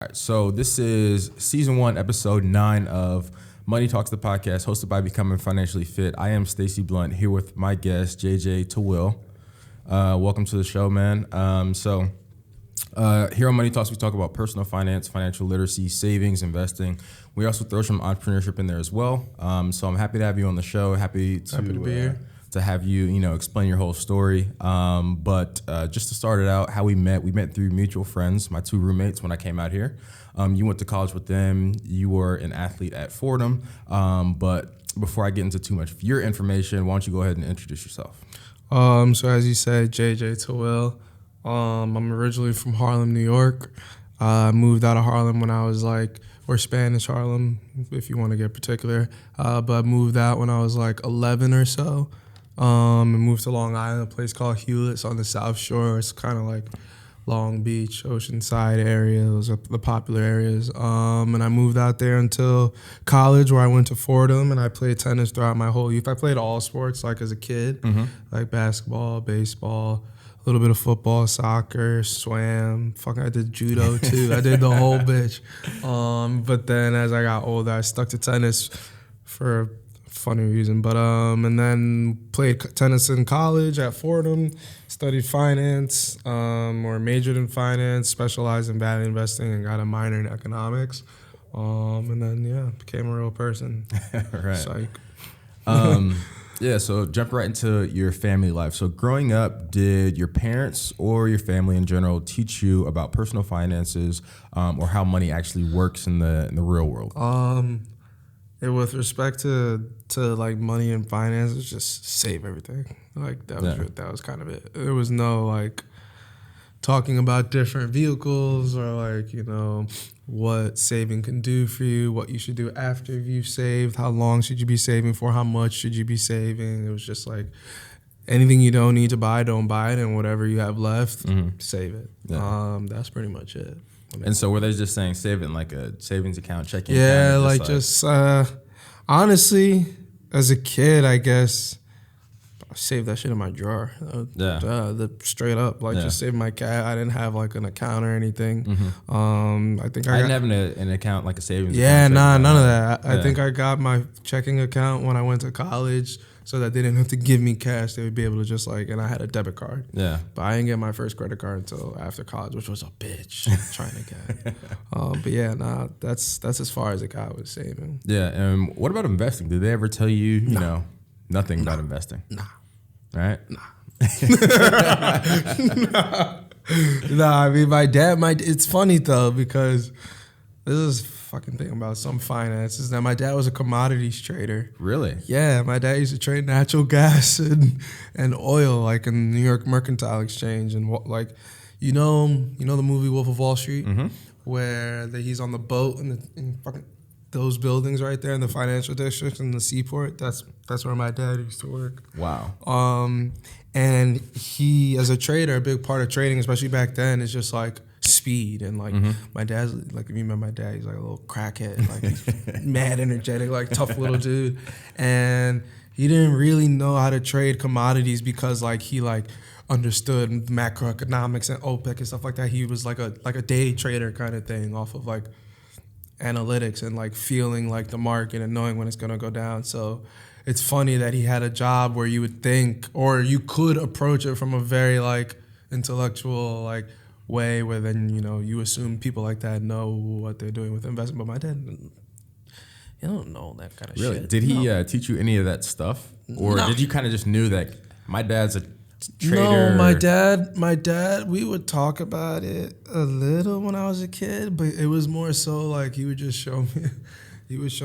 All right, so this is season 1, episode 9 of Money Talks, the podcast, hosted by Becoming Financially Fit. I am Stacey Blunt here with my guest, JJ Tauil. Welcome to the show, man. Here on Money Talks, we talk about personal finance, financial literacy, savings, investing. We also throw some entrepreneurship in there as well. So I'm happy to have you on the show. Happy to be here. To have you, explain your whole story. But just to start it out, how we met through mutual friends, my 2 roommates when I came out here. You went to college with them. You were an athlete at Fordham. But before I get into too much of your information, why don't you go ahead and introduce yourself? So as you said, JJ Tauil. I'm originally from Harlem, New York. I moved out of Harlem when I was or Spanish Harlem, if you want to get particular. But I moved out when I was 11 or so. And moved to Long Island, a place called Hewlett. It's on the South Shore. It's kind of like Long Beach, Oceanside area. Those are the popular areas. And I moved out there until college, where I went to Fordham, and I played tennis throughout my whole youth. I played all sports, as a kid, like basketball, baseball, a little bit of football, soccer, swam. I did judo too. I did the whole bitch. But then as I got older, I stuck to tennis for funny reason, but and then played tennis in college at Fordham, studied finance, or majored in finance, specialized in value investing, and got a minor in economics, and then became a real person. Right. Psych. So jump right into your family life. So growing up, did your parents or your family in general teach you about personal finances, or how money actually works in the real world? With respect to money and finances, just save everything. That was kind of it. There was no talking about different vehicles or what saving can do for you, what you should do after you've saved, how long should you be saving for, how much should you be saving. It was just anything you don't need to buy, don't buy it, and whatever you have left, save it. Yeah. That's pretty much it. And so were they just saying save it in a savings account, checking account? Honestly, as a kid, I guess I saved that shit in my drawer. Straight up, just saved my cat. I didn't have an account or anything. I didn't have an account, a savings account. Yeah, none of that. I think I got my checking account when I went to college, so that they didn't have to give me cash. They would be able to just and I had a debit card. Yeah. But I didn't get my first credit card until after college, which was a bitch trying to get. That's as far as it got with saving. Yeah. And what about investing? Did they ever tell you, nothing about investing? Nah. Right? Nah. I mean, my dad, it's funny though, because this is fucking thing about some finances. Now, my dad was a commodities trader. Really? Yeah, my dad used to trade natural gas and oil, in the New York Mercantile Exchange, and the movie Wolf of Wall Street, where he's on the boat in fucking those buildings right there in the financial district in the seaport. That's where my dad used to work. Wow. And he, as a trader, a big part of trading, especially back then, is just speed. And my dad's if you remember my dad, he's a little crackhead, he's mad energetic, tough little dude. And he didn't really know how to trade commodities because he understood macroeconomics and OPEC and stuff like that. He was like a day trader kind of thing, off of analytics and feeling the market and knowing when it's gonna go down. So it's funny that he had a job where you would think, or you could approach it from a very intellectual way, where then you assume people like that know what they're doing with investment. But my dad, he don't know that kind of shit. Really? Did he teach you any of that stuff, or did you kind of just knew that my dad's a trader? No, my dad, we would talk about it a little when I was a kid, but it was more so he would just show me. He used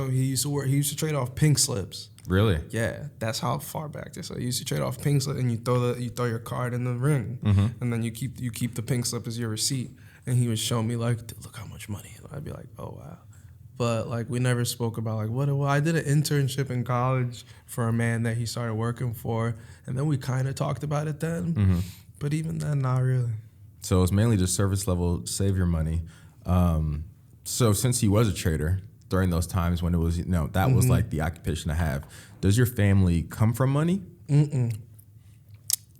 to trade off pink slips. Really? Yeah, that's how far back this. So you used to trade off pink slip, and you throw your card in the ring, and then you keep the pink slip as your receipt. And he would show me look how much money. I'd be like, oh wow. But we never spoke about what. Well, I did an internship in college for a man that he started working for, and then we kind of talked about it then. But even then, not really. So it's mainly just surface level, save your money. So since he was a trader, during those times when it was, that was the occupation to have, does your family come from money?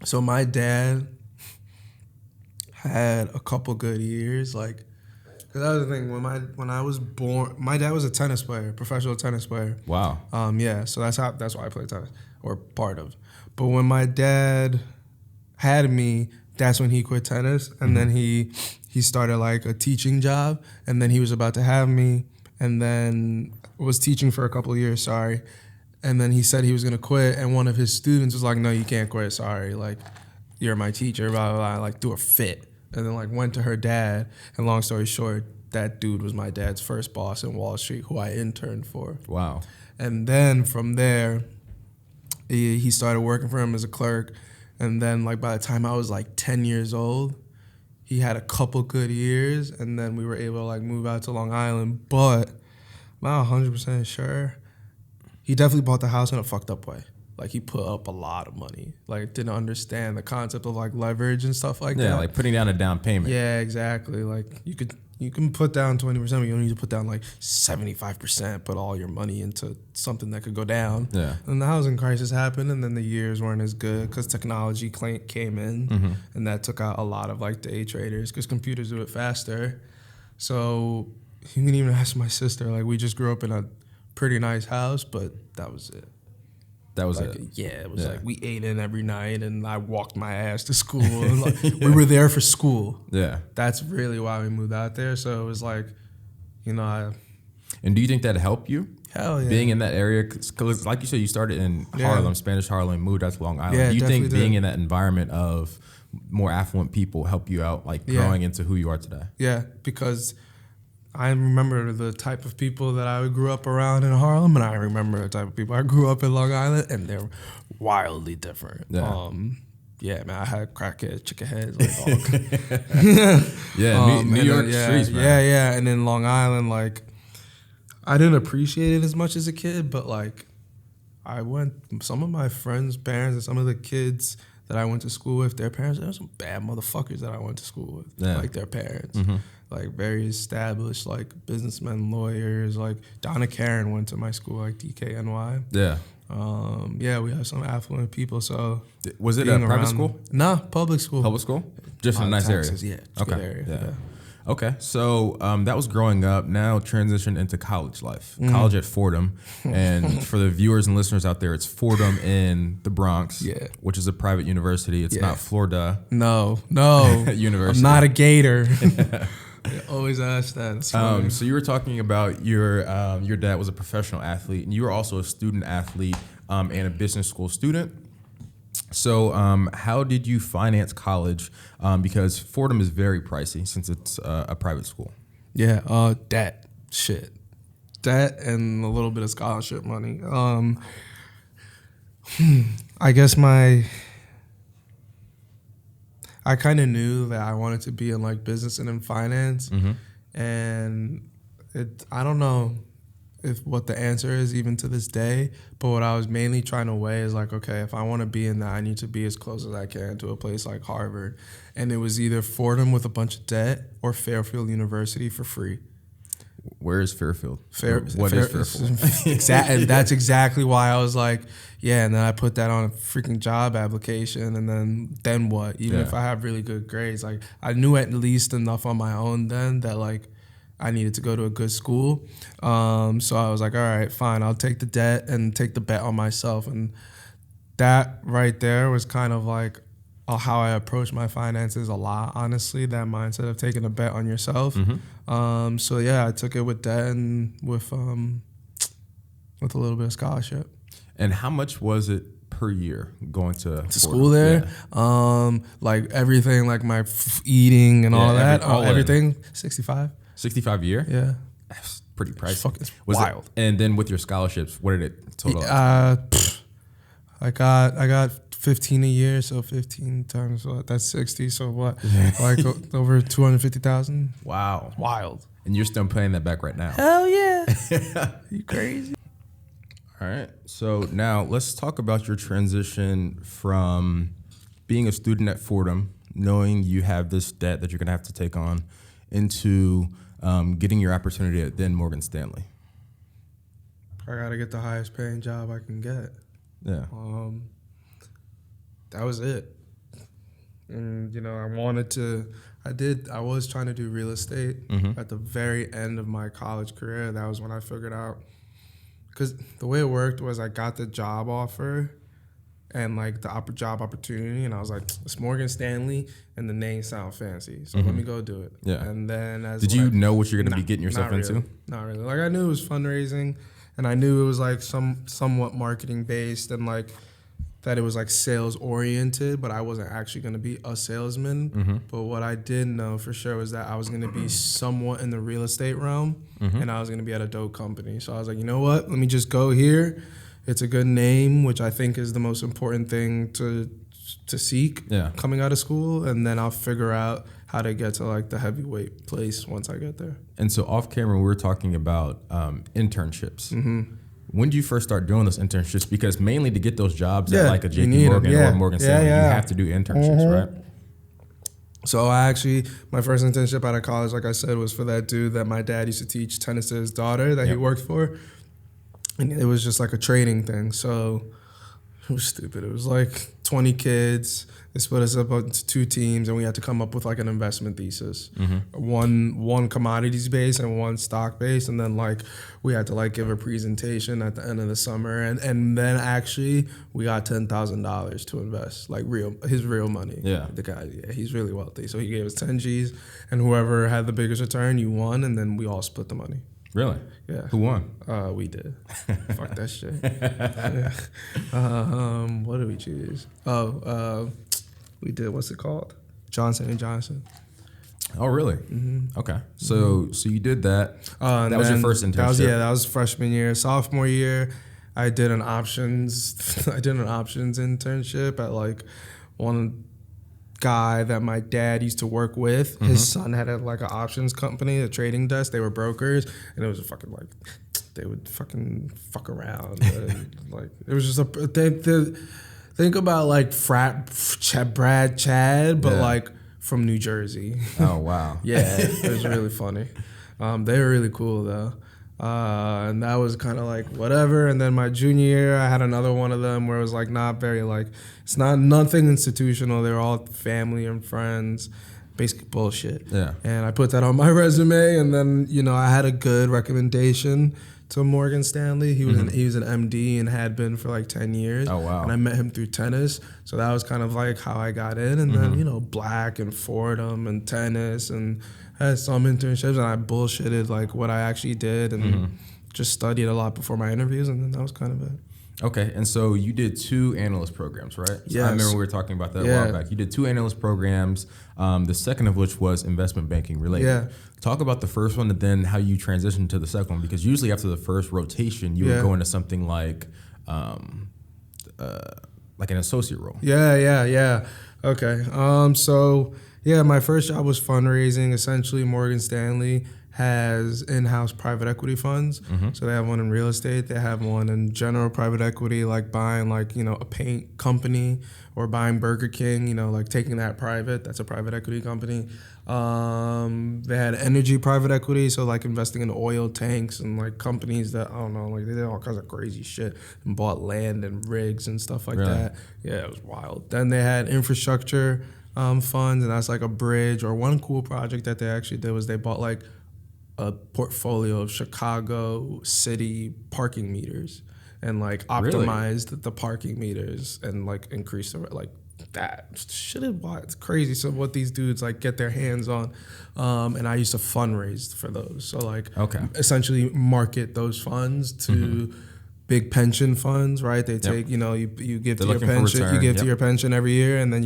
So my dad had a couple good years, Because that was the thing. When I was born, my dad was a tennis player, professional tennis player. Wow. Yeah. So that's why I played tennis, or part of. But when my dad had me, that's when he quit tennis, and then he started like a teaching job, and then he was about to have me, and then was teaching for a couple of years. Sorry. And then he said he was gonna quit, and one of his students was like, "No, you can't quit. Sorry, like, you're my teacher." Blah blah blah. Like, threw a fit, and then like went to her dad. And long story short, that dude was my dad's first boss in Wall Street, who I interned for. Wow. And then from there, he started working for him as a clerk. And then like by the time I was like 10 years old, he had a couple good years, and then we were able to like move out to Long Island. But I'm not 100% sure. He definitely bought the house in a fucked up way. Like, he put up a lot of money. Like, didn't understand the concept of like leverage and stuff like that. Yeah, like putting down a down payment. Yeah, exactly. Like, you can put down 20%, but you don't need to put down like 75%, put all your money into something that could go down. Yeah. And the housing crisis happened, and then the years weren't as good because technology came in, and that took out a lot of like day traders because computers do it faster. So you can even ask my sister. Like, we just grew up in a pretty nice house, but that was it. That was like, it. Yeah, it was like we ate in every night, and I walked my ass to school. And like, we were there for school. Yeah. That's really why we moved out there. So it was like, And do you think that helped you? Hell yeah. Being in that area, because like you said, you started in Harlem, Spanish Harlem, moved out to Long Island. Yeah, Do you think being did. in that environment of more affluent people help you out, like growing into who you are today? Yeah, because I remember the type of people that I grew up around in Harlem, and I remember the type of people I grew up in Long Island, and they're wildly different. Yeah. Man, I had crackheads, chicken heads, like all. New York streets, man. Yeah. And then Long Island, like, I didn't appreciate it as much as a kid, but like, some of my friends' parents and some of the kids that I went to school with, their parents, there were some bad motherfuckers that I went to school with, like their parents. Like, very established, like, businessmen, lawyers. Like, Donna Karen went to my school, like DKNY. Yeah. We have some affluent people. So was it a private school? Nah, public school. Public school? Just in a nice Texas, area. Yeah. Okay. Good area. Yeah. Okay. So that was growing up. Now transition into college life. College at Fordham. And for the viewers and listeners out there, it's Fordham in the Bronx, which is a private university. It's not Florida. No. University. I'm not a Gator. They always ask that. So you were talking about your dad was a professional athlete, and you were also a student athlete and a business school student. So how did you finance college? Because Fordham is very pricey since it's a private school. Yeah, debt and a little bit of scholarship money. I guess I kind of knew that I wanted to be in like business and in finance, and I don't know what the answer is even to this day, but what I was mainly trying to weigh is like, okay, if I want to be in that, I need to be as close as I can to a place like Harvard, and it was either Fordham with a bunch of debt or Fairfield University for free. Where is Fairfield? What is Fairfield? And that's exactly why I was like, yeah. And then I put that on a freaking job application, and then what? Even if I have really good grades, like, I knew at least enough on my own then that like I needed to go to a good school. So I was like, all right, fine, I'll take the debt and take the bet on myself. And that right there was kind of like how I approach my finances a lot, honestly, that mindset of taking a bet on yourself. So yeah, I took it with debt and with a little bit of scholarship. And how much was it per year going to school there? Yeah. Like everything, like my eating and all that, everything, 65. 65 a year? Yeah. That's pretty pricey. It's wild. And then with your scholarships, what did it total out? I got 15 a year, so 15 times what? That's 60. So what? Like over 250,000. Wow, wild. And you're still paying that back right now. Hell yeah. You crazy? All right. So now let's talk about your transition from being a student at Fordham, knowing you have this debt that you're gonna have to take on, into getting your opportunity at then Morgan Stanley. I gotta get the highest paying job I can get. Yeah. That was it. And, I was trying to do real estate at the very end of my college career. That was when I figured out, because the way it worked was I got the job offer and like the job opportunity, and I was like, it's Morgan Stanley, and the name sound fancy, so let me go do it. Yeah. And then did you know what you're going to be getting yourself into? Not really. Like I knew it was fundraising, and I knew it was like somewhat marketing based, and like that it was like sales oriented, but I wasn't actually going to be a salesman. But what I did know for sure was that I was going to be somewhat in the real estate realm, and I was going to be at a dope company. So I was like, you know what? Let me just go here. It's a good name, which I think is the most important thing to seek coming out of school, and then I'll figure out how to get to like the heavyweight place once I get there. And so off camera, we were talking about internships. When did you first start doing those internships? Because mainly to get those jobs at like a JP Morgan or Morgan Stanley, you have to do internships, right? So my first internship out of college, like I said, was for that dude that my dad used to teach tennis to his daughter that he worked for. And it was just like a trading thing. So it was stupid. It was like 20 kids. They split us up into 2 teams, and we had to come up with like an investment thesis. One commodities base and one stock base. And then like we had to like give a presentation at the end of the summer. And then actually we got $10,000 to invest, like his real money. Yeah. The guy, he's really wealthy. So he gave us 10 G's, and whoever had the biggest return, you won. And then we all split the money. Really? Yeah. Who won? We did. Fuck that shit. What did we choose? We did, what's it called? Johnson & Johnson. Oh, really? Okay. So you did that. That was your first internship? That was freshman year. Sophomore year, I did an options internship at like one guy that my dad used to work with. His son had like an options company, a trading desk. They were brokers, and it was a fucking like they would fucking fuck around. And, like it was just think about like Brad Chad, but like from New Jersey. Oh wow. Yeah, it was really funny. They were really cool though. And that was kind of like whatever. And then my junior year, I had another one of them where it was like not very like, it's nothing institutional. They were all family and friends, basically bullshit. Yeah. And I put that on my resume, and then, I had a good recommendation to Morgan Stanley. He was he was an MD and had been for like 10 years. Oh, wow. And I met him through tennis. So that was kind of like how I got in. And then, Black and Fordham and tennis, and I had some internships, and I bullshitted like what I actually did, and just studied a lot before my interviews, and then that was kind of it. Okay, and so you did 2 analyst programs, right? Yes. I remember we were talking about that a while back. You did 2 analyst programs, the second of which was investment banking related. Yeah. Talk about the first one and then how you transitioned to the second one, because usually after the first rotation, you would go into something like an associate role. Yeah. Okay. My first job was fundraising. Essentially, Morgan Stanley has in-house private equity funds. So they have one in real estate. They have one in general private equity, like buying a paint company or buying Burger King, like taking that private. That's a private equity company. They had energy private equity, so like investing in oil tanks and like companies that, I don't know, like they did all kinds of crazy shit and bought land and rigs and stuff like that. Yeah, it was wild. Then they had infrastructure funds, and that's like a bridge. Or one cool project that they actually did was they bought like a portfolio of Chicago city parking meters and like optimized the parking meters and like increased the like that shit is wild. It's crazy. So what these dudes like get their hands on, and I used to fundraise for those. So like essentially market those funds to big pension funds, right? They take, you give to your pension, to your pension every year, and then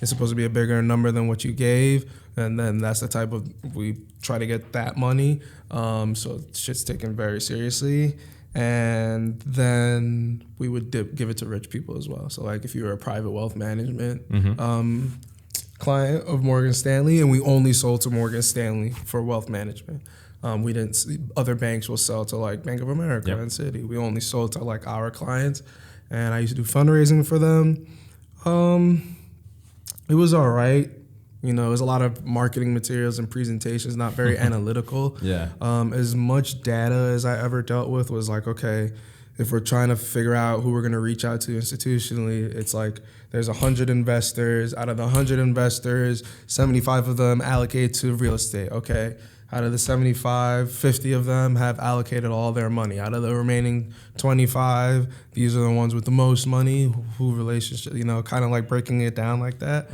it's supposed to be a bigger number than what you gave, and then that's the type of, we try to get that money. So shit's taken very seriously, and then we would give it to rich people as well. So like if you were a private wealth management client of Morgan Stanley, and we only sold to Morgan Stanley for wealth management. We didn't. Other banks will sell to like Bank of America and Citi. We only sold to like our clients, and I used to do fundraising for them. It was all right. It was a lot of marketing materials and presentations, not very analytical. Yeah. As much data as I ever dealt with was like, okay, if we're trying to figure out who we're going to reach out to institutionally, it's like there's 100 investors. Out of the 100 investors, 75 of them allocate to real estate. Okay. Out of the 75, 50 of them have allocated all their money. Out of the remaining 25, these are the ones with the most money, who relationship, kind of like breaking it down like that.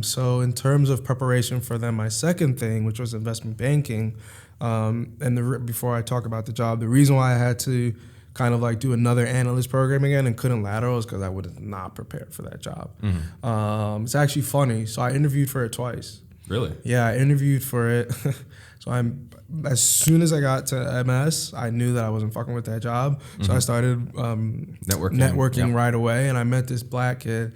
So in terms of preparation for then my second thing, which was investment banking, before I talk about the job, the reason why I had to kind of like do another analyst program again and couldn't lateral is because I was not prepared for that job. It's actually funny. So I interviewed for it twice. Really? Yeah, I interviewed for it. So as soon as I got to MS, I knew that I wasn't fucking with that job. So I started networking right away, and I met this black kid,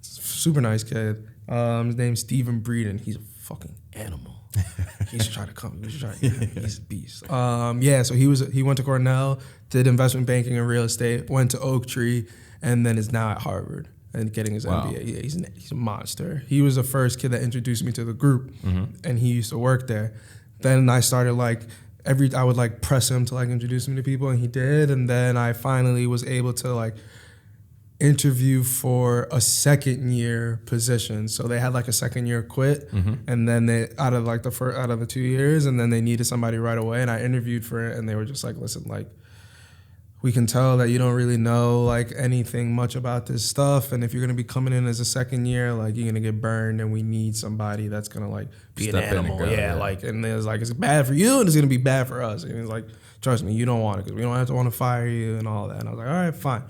super nice kid. His name's Steven Breeden. He's a fucking animal. He should try to come. He's a beast. So he went to Cornell, did investment banking and real estate, went to Oak Tree, and then is now at Harvard and getting his MBA. Yeah, he's a monster. He was the first kid that introduced me to the group, and he used to work there. Then I started I would like press him to like introduce me to people, and he did. And then I finally was able to like interview for a second year position. So they had like a second year quit, and then they out of the 2 years, and then they needed somebody right away. And I interviewed for it, and they were just like, listen, like, we can tell that you don't really know like anything much about this stuff, and if you're gonna be coming in as a second year, like you're gonna get burned, and we need somebody that's gonna like be an animal. Like, and there's like, it's bad for you and it's gonna be bad for us. And it's like, trust me, you don't want it because we don't have to want to fire you and all that. And I was like, all right, fine.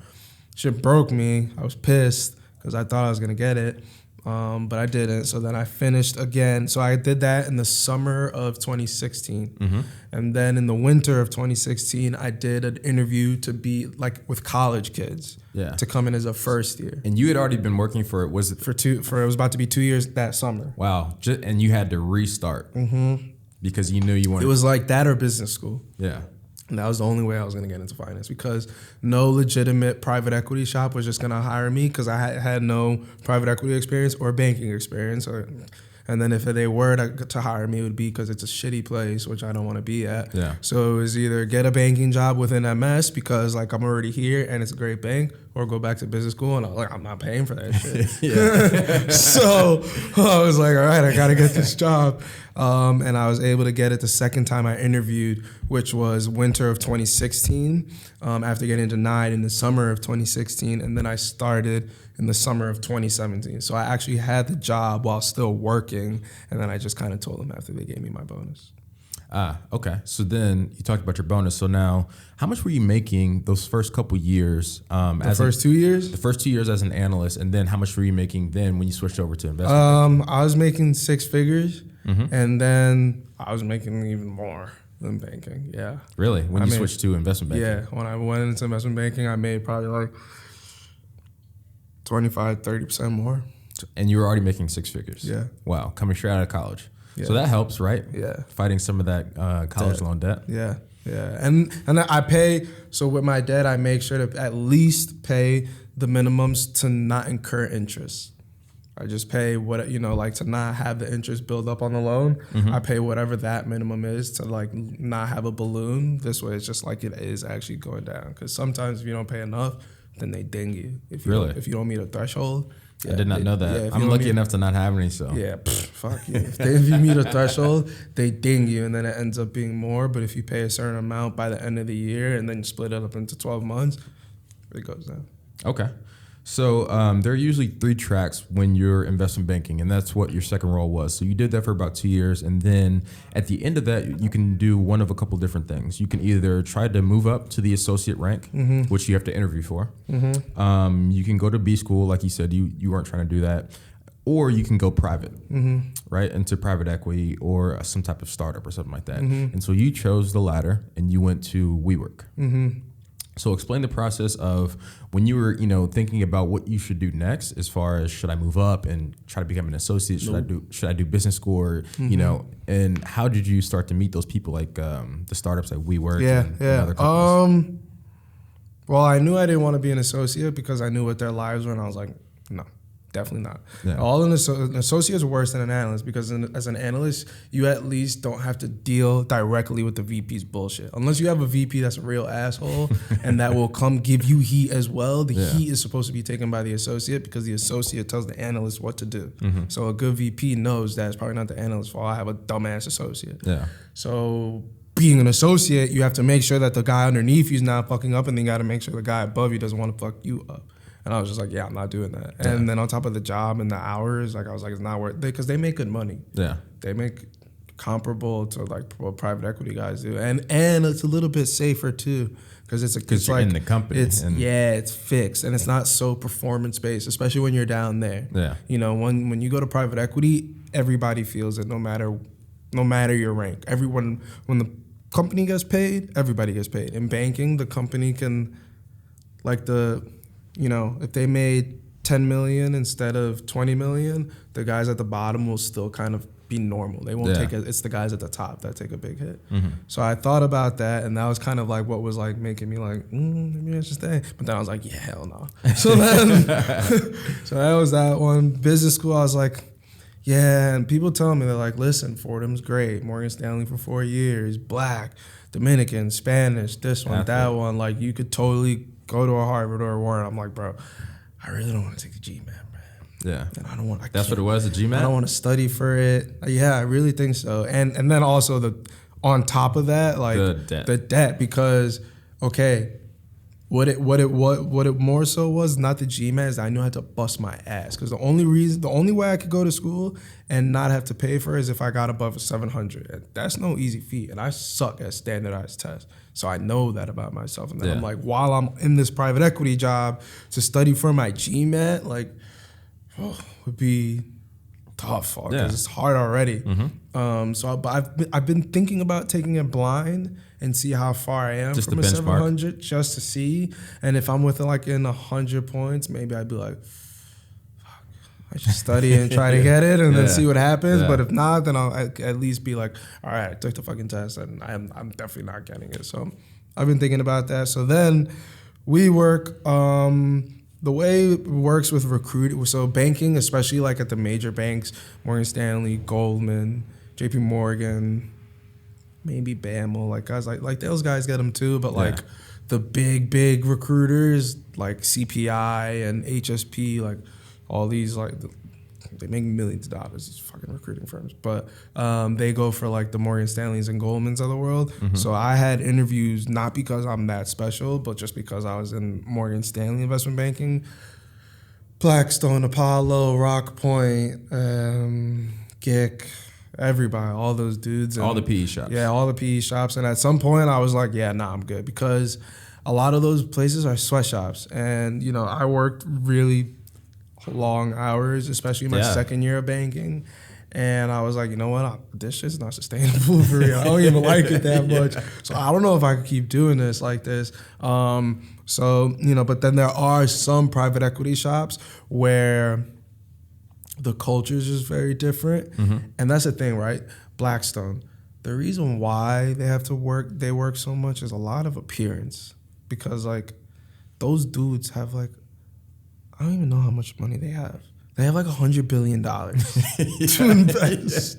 Shit broke me. I was pissed because I thought I was gonna get it. But I didn't. So then I finished again. So I did that in the summer of 2016. And then in the winter of 2016, I did an interview to be like with college kids to come in as a first year. And you had already been working for it. Was it it was about to be 2 years that summer. Wow. And you had to restart because you knew you wanted. It was like that or business school. Yeah. And that was the only way I was going to get into finance, because no legitimate private equity shop was just going to hire me because I had no private equity experience or banking experience. And then if they were to hire me, it would be because it's a shitty place, which I don't want to be at. Yeah. So it was either get a banking job within MS because like I'm already here and it's a great bank, or go back to business school, and I'm not paying for that shit. So I was like, all right, I got to get this job. And I was able to get it the second time I interviewed, which was winter of 2016, after getting denied in the summer of 2016. And then I started in the summer of 2017. So I actually had the job while still working. And then I just kind of told them after they gave me my bonus. Okay. So then you talked about your bonus. So now, how much were you making those first couple years? The first 2 years? The first 2 years as an analyst. And then how much were you making then when you switched over to investment? I was making six figures. And then I was making even more than banking. Yeah. Really? When you switched to investment banking? Yeah. When I went into investment banking, I made probably like 25-30% more. And you were already making six figures? Yeah. Wow. Coming straight out of college. Yeah. So that helps, right? Yeah. Fighting some of that college loan debt. Yeah. Yeah. And I pay, so with my debt, I make sure to at least pay the minimums to not incur interest. I just pay what, like to not have the interest build up on the loan. I pay whatever that minimum is to like not have a balloon. This way it's just like it is actually going down. Because sometimes if you don't pay enough, then they ding you. If you don't meet a threshold. I did not know that. I'm lucky enough to not have any, so. Yeah, fuck you. If you meet a threshold, they ding you, and then it ends up being more. But if you pay a certain amount by the end of the year and then you split it up into 12 months, it goes down. Okay. So there are usually 3 tracks when you're investment banking, and that's what your second role was. So you did that for about 2 years, and then at the end of that, you can do one of a couple different things. You can either try to move up to the associate rank, which you have to interview for. You can go to B school, like you said, you weren't trying to do that. Or you can go private, right, into private equity or some type of startup or something like that. And so you chose the latter, and you went to WeWork. So explain the process of when you were, thinking about what you should do next, as far as should I move up and try to become an associate? Should I do business school? Or, and how did you start to meet those people like the startups like WeWork and other companies? Well, I knew I didn't want to be an associate because I knew what their lives were, and I was like, no, Definitely not. Yeah. An associate is worse than an analyst because as an analyst, you at least don't have to deal directly with the VP's bullshit. Unless you have a VP that's a real asshole and that will come give you heat as well. The heat is supposed to be taken by the associate because the associate tells the analyst what to do. So a good VP knows that it's probably not the analyst's fault. I have a dumbass associate. Yeah. So being an associate, you have to make sure that the guy underneath you is not fucking up, and then you got to make sure the guy above you doesn't want to fuck you up. And I was just like, yeah, I'm not doing that. Yeah. And then on top of the job and the hours, like I was like, it's not worth it because they make good money. Yeah, they make comparable to like what private equity guys do, and it's a little bit safer too because it's you're like in the company. It's fixed and it's not so performance based, especially when you're down there. Yeah, you know, when you go to private equity, everybody feels it, no matter your rank. Everyone, when the company gets paid, everybody gets paid. In banking, the company can, like if they made 10 million instead of 20 million, the guys at the bottom will still kind of be normal. They won't take it. It's the guys at the top that take a big hit. So I thought about that, and that was kind of like what was like making me like, maybe I should stay. But then I was like, yeah, hell no. So then, so that was that one. Business school, I was like, yeah, and people tell me, they're like, listen, Fordham's great. Morgan Stanley for 4 years, Black, Dominican, Spanish, this one, that one. Like, you could totally go to a Harvard or a Warren. I'm like, bro, I really don't want to take the GMAT, bro. Yeah. And I don't want. That's what it was, the GMAT? I don't want to study for it. Yeah, I really think so. And then also on top of that, like the debt, because what it more so was not the GMAT, is I knew I had to bust my ass because the only way I could go to school and not have to pay for it is if I got above a 700. And that's no easy feat, and I suck at standardized tests. So I know that about myself. And then I'm like, while I'm in this private equity job, to study for my GMAT, like, would be tough because it's hard already. But I've been thinking about taking it blind and see how far I am from a 700 just to see. And if I'm within like in 100 points, maybe I'd be like, fuck, I should study and try to get it and then see what happens. But if not, then I'll at least be like, all right, I took the fucking test and I'm definitely not getting it. So I've been thinking about that. So then WeWork, the way it works with recruiting, so banking, especially like at the major banks, Morgan Stanley, Goldman, JP Morgan, maybe BAML, like guys like those guys get them too, but like the big recruiters like CPI and HSP, like all these, like they make millions of dollars, these fucking recruiting firms, but they go for like the Morgan Stanleys and Goldmans of the world. So I had interviews not because I'm that special, but just because I was in Morgan Stanley investment banking, Blackstone, Apollo, Rockpoint, GIC, everybody, all those dudes. All the PE shops. Yeah, all the PE shops. And at some point I was like, yeah, nah, I'm good, because a lot of those places are sweatshops. And, I worked really long hours, especially my second year of banking. And I was like, you know what? This shit's not sustainable for real. I don't even like it that much. So I don't know if I could keep doing this like this. But then there are some private equity shops where the culture is just very different. And that's the thing, right? Blackstone, the reason why they work so much is a lot of appearance. Because like those dudes have like, I don't even know how much money they have. They have like $100 billion to invest.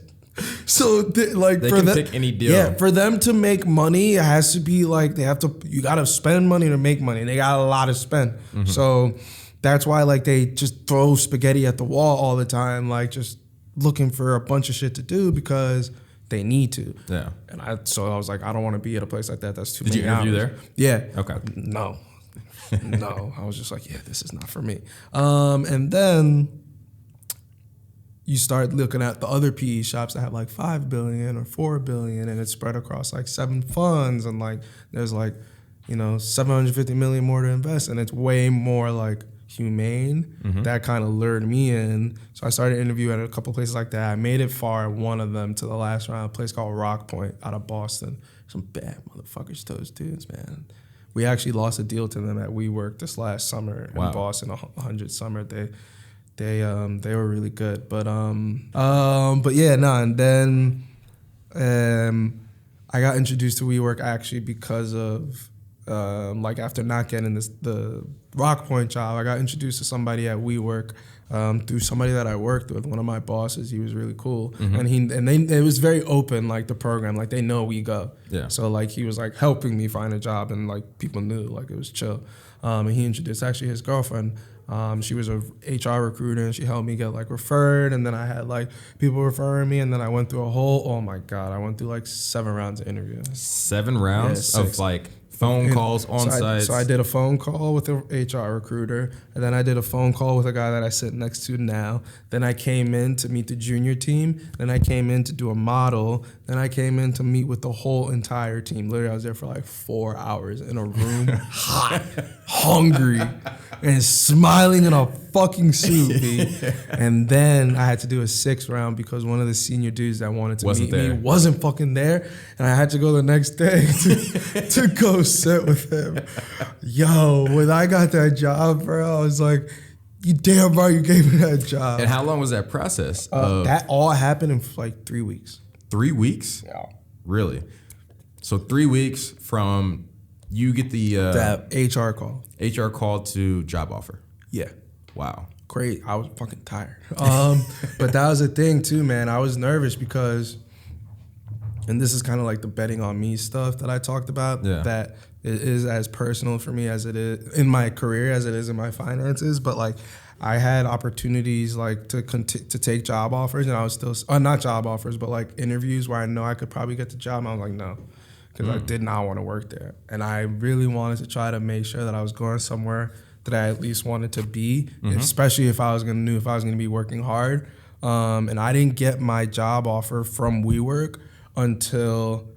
So they can pick any deal. Yeah, for them to make money, it has to be like you gotta spend money to make money. They got a lot to spend. So that's why like they just throw spaghetti at the wall all the time, like just looking for a bunch of shit to do because they need to. Yeah. And I was like, I don't want to be at a place like that. That's too many hours. Did you interview there? Yeah. Okay. No, I was just like, yeah, this is not for me. And then you start looking at the other PE shops that have like $5 billion or $4 billion, and it's spread across like 7 funds, and like there's like, $750 million more to invest, and it's way more like humane. That kind of lured me in. So I started interviewing at a couple places like that. I made it far at one of them to the last round, a place called Rockpoint out of Boston. Some bad motherfuckers, those dudes, man. We actually lost a deal to them at WeWork this last summer in Boston, 100 summer. They were really good, but yeah, no. And then I got introduced to WeWork actually because of like after not getting the Rock Point job, I got introduced to somebody at WeWork through somebody that I worked with. One of my bosses, he was really cool, and it was very open, like the program, like they know we go. Yeah. So like he was like helping me find a job, and like people knew, like it was chill. And he introduced actually his girlfriend. She was a HR recruiter, and she helped me get like referred, and then I had like people referring me, and then I went through I went through like 7 rounds of interviews. 7 rounds of like phone calls on site. So I did a phone call with an HR recruiter, and then I did a phone call with a guy that I sit next to now. Then I came in to meet the junior team. Then I came in to do a model. Then I came in to meet with the whole entire team. Literally, I was there for like 4 hours in a room, hot, hungry, and smiling in a fucking suit, B. And then I had to do a 6th round because one of the senior dudes that wanted to meet me wasn't fucking there, and I had to go the next day to go sit with him. Yo, when I got that job, bro, I was like, you damn right you gave me that job. And how long was that process? That all happened in like 3 weeks. 3 weeks? Yeah. Really? So 3 weeks from you get that HR call. HR call to job offer. Yeah. Wow. Great. I was fucking tired. But that was the thing too, man. I was nervous because, and this is kind of like the betting on me stuff that I talked about, that it is as personal for me as it is in my career as it is in my finances. But like I had opportunities like to take job offers, and I was still, not job offers, but like interviews where I know I could probably get the job. And I was like, no, because I did not want to work there. And I really wanted to try to make sure that I was going somewhere that I at least wanted to be, especially if I was going to be working hard. And I didn't get my job offer from WeWork until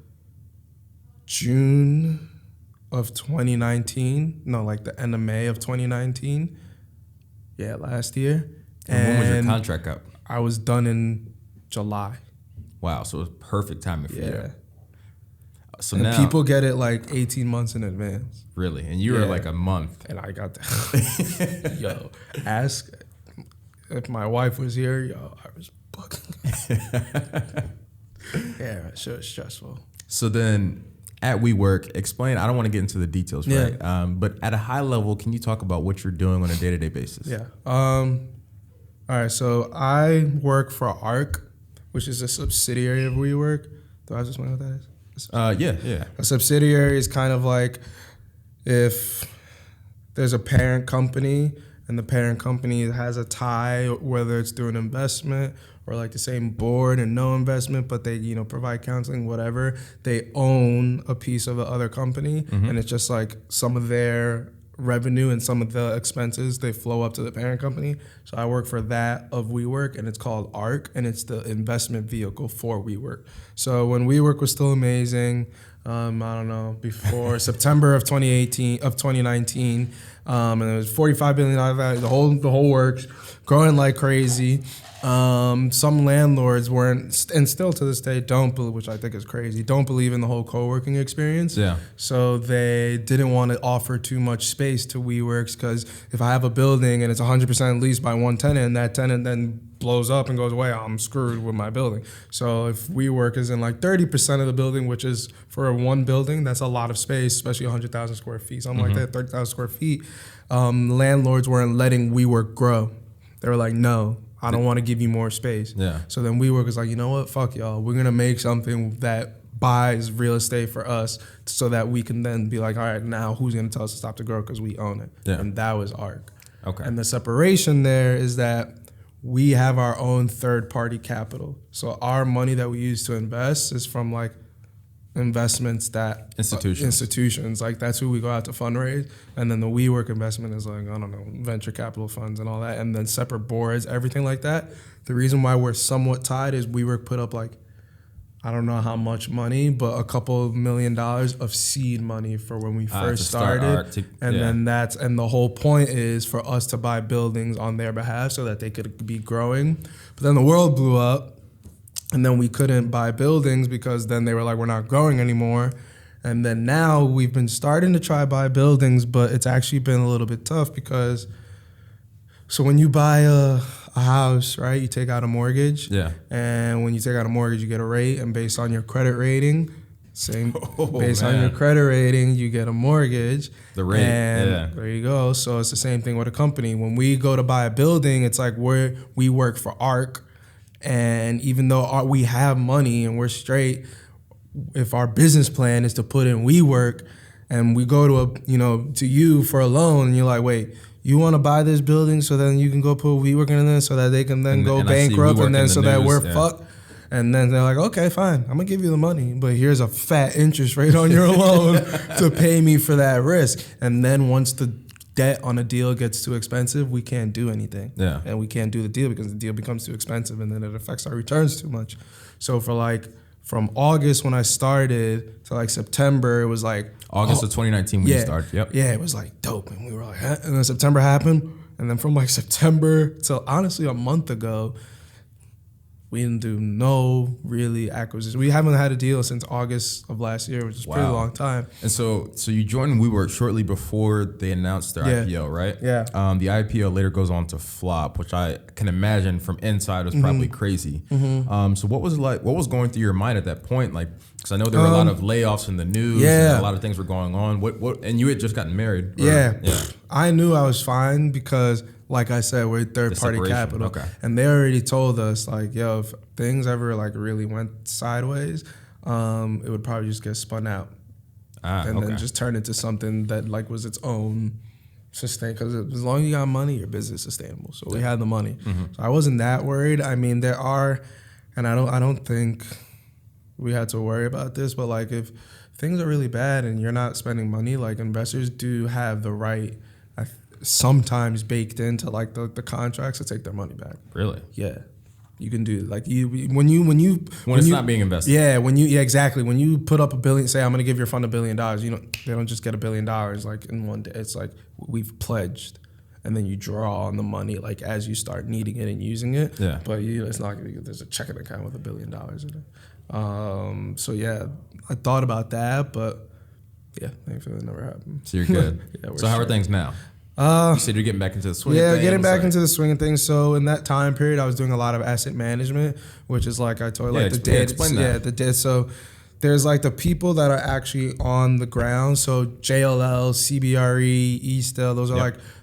June of 2019. No, like the end of May of 2019. Yeah, last year. And when was your contract up? I was done in July. Wow, so it was perfect timing for you. So and now people get it like 18 months in advance. Really? And you were like a month. And I got that. Yo, ask if my wife was here. Yo, I was bugging. Yeah, shit was stressful. So then at WeWork, explain, I don't want to get into the details, right? But at a high level, can you talk about what you're doing on a day-to-day basis? Yeah. All right, so I work for ARC, which is a subsidiary of WeWork. Do I just know what that is? Yeah. A subsidiary is kind of like if there's a parent company and the parent company has a tie, whether it's through an investment or like the same board and no investment, but they, provide counseling, whatever. They own a piece of the other company, and it's just like some of their revenue and some of the expenses, they flow up to the parent company. So I work for that of WeWork, and it's called ARC, and it's the investment vehicle for WeWork. So when WeWork was still amazing, I don't know, before September of 2019, and it was $45 billion value, the whole works, growing like crazy. Some landlords weren't, and still to this day don't believe, which I think is crazy, don't believe in the whole co-working experience. Yeah. So they didn't want to offer too much space to WeWorks, because if I have a building and it's 100% leased by one tenant, and that tenant then blows up and goes away, I'm screwed with my building. So if WeWork is in like 30% of the building, which is for one building, that's a lot of space, especially 100,000 square feet, something like that, 30,000 square feet. Landlords weren't letting WeWork grow. They were like, no, I don't want to give you more space. Yeah. So then WeWork was like, you know what, fuck y'all. We're going to make something that buys real estate for us so that we can then be like, all right, now who's going to tell us to stop to grow, because we own it. Yeah. And that was ARC. Okay. And the separation there is that we have our own third-party capital. So our money that we use to invest is from like investments that institutions, like that's who we go out to fundraise. And then the WeWork investment is like, I don't know, venture capital funds and all that, and then separate boards, everything like that. The reason why we're somewhat tied is WeWork put up like, I don't know how much money, but a couple $1 million of seed money for when we first started. Then and the whole point is for us to buy buildings on their behalf so that they could be growing. But then the world blew up, and then we couldn't buy buildings because then they were like, we're not growing anymore. And then now we've been starting to try buy buildings, but it's actually been a little bit tough because, so when you buy a house, right, you take out a mortgage. Yeah. And when you take out a mortgage, you get a rate, and based on your credit rating, Based on your credit rating, you get a mortgage. The rate, and there you go. So it's the same thing with a company. When we go to buy a building, it's like we work for ARC, and even though we have money and we're straight, if our business plan is to put in WeWork, and we go to you for a loan, and you're like, wait, you want to buy this building so then you can go put WeWork in there so that they can then go bankrupt, and then so that we're fucked. And then they're like, okay, fine, I'm gonna give you the money, but here's a fat interest rate on your loan to pay me for that risk. And then once the debt on a deal gets too expensive, we can't do anything. Yeah. And we can't do the deal because the deal becomes too expensive, and then it affects our returns too much. So from August when I started to like September, it was like August of 2019 when you started. Yep. Yeah, it was like dope, and we were like, huh? And then September happened, and then from like September till honestly a month ago, we didn't do no really acquisition. We haven't had a deal since August of last year, which is a pretty long time. And so you joined WeWork shortly before they announced their IPO, right? Yeah. The IPO later goes on to flop, which I can imagine from inside was probably crazy. So what was it like? What was going through your mind at that point? Like, because I know there were a lot of layoffs in the news. Yeah. And a lot of things were going on. What? And you had just gotten married. Yeah. I knew I was fine because, like I said, we're third-party capital. Okay. And they already told us, like, yo, if things ever, like, really went sideways, it would probably just get spun out. And then just turn into something that, like, was its own because as long as you got money, your business is sustainable. So we had the money. So I wasn't that worried. I mean, there are, and I don't think we had to worry about this, but, like, if things are really bad and you're not spending money, like, investors do have the right sometimes baked into like the contracts to take their money back. Really? Yeah. You can do like when it's not being invested. Yeah, exactly. When you put up $1 billion, say I'm gonna give your fund $1 billion, they don't just get $1 billion like in one day. It's like we've pledged, and then you draw on the money like as you start needing it and using it. Yeah. But it's not like there's a checking account with $1 billion in it. So yeah, I thought about that, but yeah, thankfully it never happened. So you're good. So how are things now? You said you're getting back into the swing of things. Yeah, getting back into the swing of things. So in that time period, I was doing a lot of asset management, which is like I told you, like the data. Explain that. Yeah, the data. So there's like the people that are actually on the ground. So JLL, CBRE, Eastel,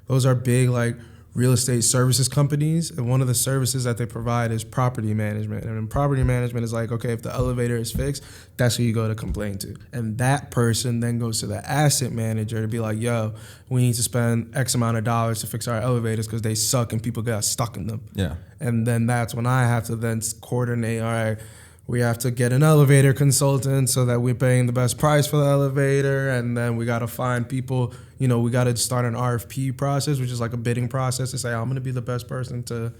those are big like real estate services companies. And one of the services that they provide is property management. And property management is like, okay, if the elevator is fixed, that's who you go to complain to. And that person then goes to the asset manager to be like, yo, we need to spend X amount of dollars to fix our elevators because they suck and people got stuck in them. Yeah. And then that's when I have to then coordinate, all right, we have to get an elevator consultant so that we're paying the best price for the elevator. And then we got to find people, we got to start an RFP process, which is like a bidding process to say, I'm going to be the best person to,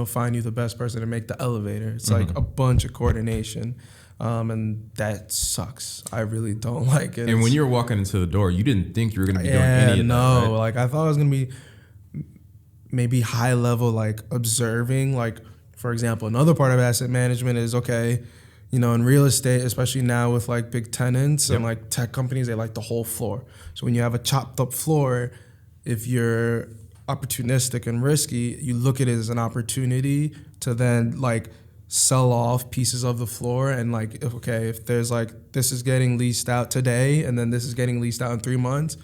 find you the best person to make the elevator. It's like a bunch of coordination. And that sucks. I really don't like it. And when you were walking into the door, you didn't think you were going to be doing any of that, right? Like I thought I was going to be maybe high level, like observing, like, for example, another part of asset management is, okay, in real estate, especially now with like big tenants and like tech companies, they like the whole floor. So when you have a chopped up floor, if you're opportunistic and risky, you look at it as an opportunity to then like sell off pieces of the floor and like, if there's like, this is getting leased out today and then this is getting leased out in 3 months,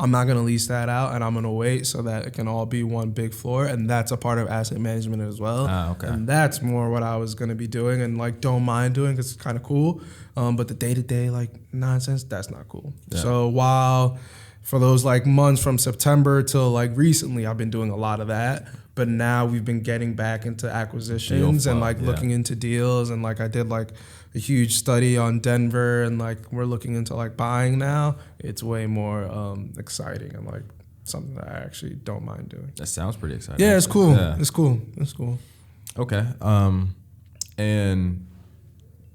I'm not going to lease that out and I'm going to wait so that it can all be one big floor. And that's a part of asset management as well. Okay. And that's more what I was going to be doing and like don't mind doing because it's kind of cool. But the day-to-day like nonsense, that's not cool. Yeah. So while for those like months from September till like recently, I've been doing a lot of that. But now we've been getting back into acquisitions and like looking into deals. And like I did like a huge study on Denver and like we're looking into like buying now. It's way more exciting and like something that I actually don't mind doing. That sounds pretty exciting. Yeah, it's cool. Yeah. It's cool. Okay. And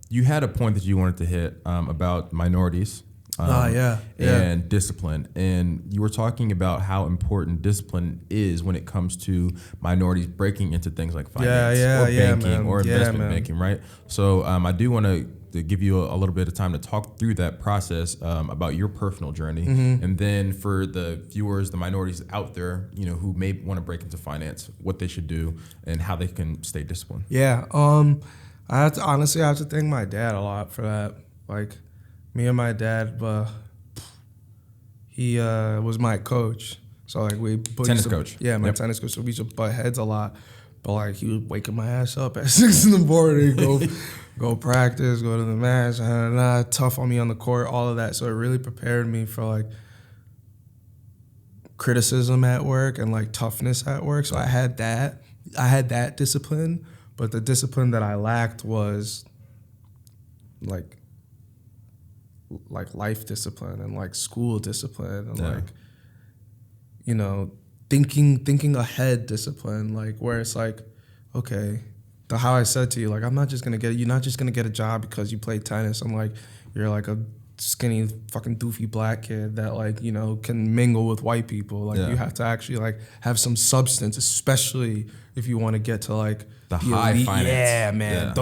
you had a point that you wanted to hit about minorities. And discipline. And you were talking about how important discipline is when it comes to minorities breaking into things like finance or banking or investment banking, right? So I do want to give you a little bit of time to talk through that process about your personal journey. And then for the viewers, the minorities out there, who may want to break into finance, what they should do and how they can stay disciplined. Yeah. I have to thank my dad a lot for that. Like, Me and my dad, he was my coach. So like tennis coach. Yeah, my tennis coach. So we used to butt heads a lot. But like he was waking my ass up at 6 in the morning, go practice, go to the match, tough on me on the court, all of that. So it really prepared me for like criticism at work and like toughness at work. So I had that discipline, but the discipline that I lacked was like life discipline and like school discipline and like, you know, thinking ahead discipline, like where it's like, okay, how I said to you, like you're not just gonna get a job because you play tennis and like you're like a skinny fucking doofy black kid that like, you know, can mingle with white people. Like you have to actually like have some substance, especially if you want to get to like the high elite. Finance. Yeah, man. Yeah.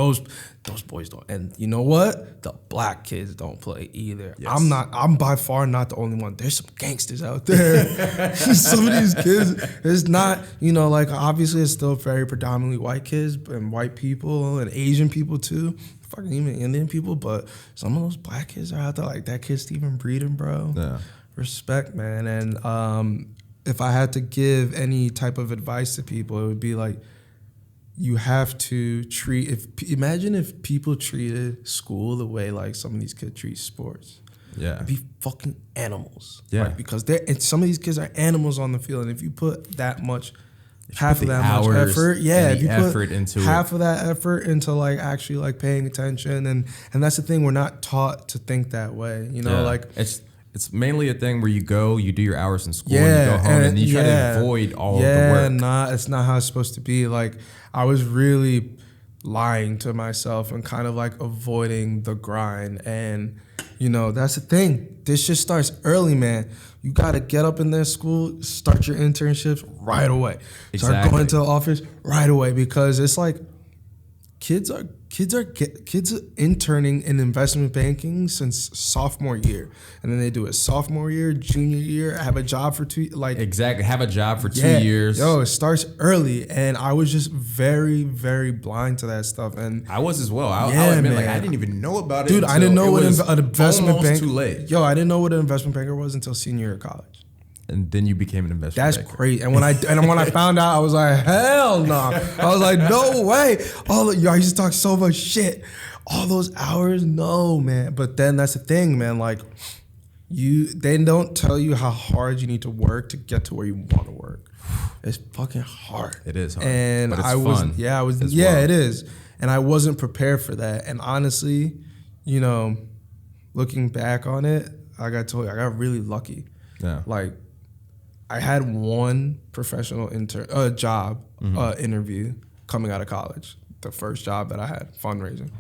Those boys don't. And you know what? The black kids don't play either. Yes. I'm by far not the only one. There's some gangsters out there. Some of these kids, it's not, you know, like obviously it's still very predominantly white kids and white people and Asian people too. Fucking even Indian people, but some of those black kids are out there like that kid Stephen Breeden, bro. Yeah. Respect, man. And if I had to give any type of advice to people, it would be like, you have to imagine if people treated school the way like some of these kids treat sports. Yeah. It'd be fucking animals. Yeah. Right? Because some of these kids are animals on the field. And if you put that much, half of that much effort, if you put half of that effort into like actually like paying attention and that's the thing, we're not taught to think that way. You know, like it's mainly a thing where you do your hours in school and you go home and you try to avoid all of the work. It's not how it's supposed to be. Like I was really lying to myself and kind of like avoiding the grind. And, you know, that's the thing. This shit starts early, man. You got to get up in their school, start your internships right away. Exactly. Start going to the office right away because it's like kids are interning in investment banking since sophomore year, and then they do it sophomore year, junior year, have a job for 2 have a job for 2 years. It starts early, and I was just very, very blind to that stuff, and I was as well. I'll admit, like I didn't even know about it. Dude, I didn't know what an investment banker. Too late. I didn't know what an investment banker was until senior year of college. And then you became an investment banker. That's crazy. And when I found out, I was like, hell no. I was like, no way. I used to talk so much shit. All those hours, no, man. But then that's the thing, man. Like, they don't tell you how hard you need to work to get to where you want to work. It's fucking hard. It is hard. And but it's fun. It is. And I wasn't prepared for that. And honestly, you know, looking back on it, like I told you, I got really lucky. Yeah. Like, I had one professional job interview coming out of college. The first job that I had, fundraising.